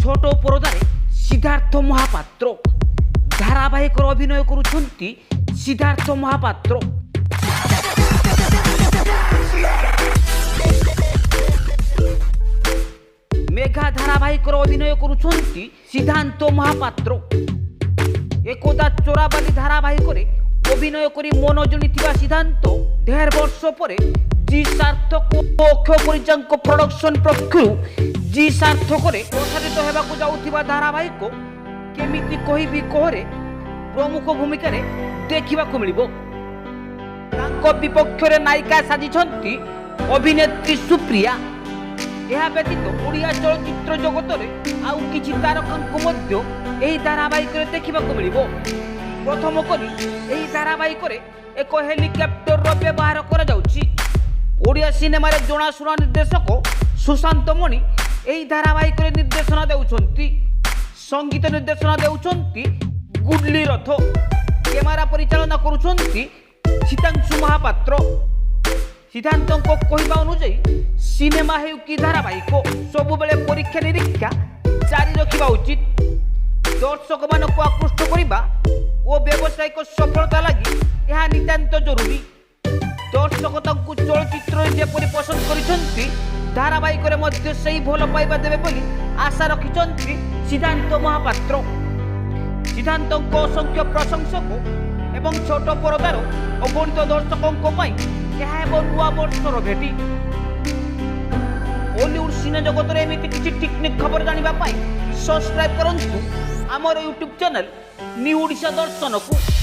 छोट परदारे सिद्धार्थ महापात्र धारावाहिक अभिनय करुछंती सिद्धार्थ महापात्र। मेघा धारावाहिक अभिनय करुछंती सिद्धांत महापात्र। एकदा चोराबाली धारावाहिक अभिनय करी मन जणिथिबा सिद्धांत ढेर वर्ष पर जी सार्थक अक्षय परिचांक प्रोडक्शन पक्षरु जी सार्थक प्रसारित होगाकू जाउथिबा धारावाहिक केमिति कोहिबे कोहरे प्रमुख भूमिका रे देखिबाकू मिलिबो। तांको विपक्ष रे नायिका साजिछंती अभिनेत्री सुप्रिया। यह व्यतीत ओडिया चलचित्र जगत रे आउ किछि तारकांकु मध्य एही धारावाहिक रे देखिबाकू मिलिबो। प्रथम करी एही धारावाहिक रे एक हेलिकॉप्टर रो व्यवहार करा जाउछि। ओडिया सिनेमा रे जणाशुना निर्देशक सुशांत मणि एही धारावाहिक रे निर्देशना देउछंती। संगीत निर्देशना देउछंती गुडली रथ। कैमरा परिचालना करुछंती सिद्धांत महापात्र। सिद्धांतଙ୍କ କହିବା ଅନୁଯାୟୀ सिनेमा हेउ कि धारावाहिक सबु बेले परीक्षा निरीक्षा जारी रखिबा उचित। दर्शक मानक आकृष्ट करिबा ओ व्यावसायिक सफलता लागि यह नितांत जरूरी। दर्शक तांकु चलचित्र जेपरि पसंद करिसंती धारावाहिक रे मध्य सही भल पाइबा देबे बोली आशा रखिसंती सिद्धांत महापात्र। सिद्धांतଙ୍କ असंख्य प्रशंसक एवं छोट परदार अगणित दर्शकों यह एक नुआ वर्षर भेटी। हॉलीवुड सिने जगत रे एमिति किछि टेक्निक खबर जानिबा पाई सब्सक्राइब करंतु आमर यूट्यूब चैनल न्यू ओडिशा दर्शन को।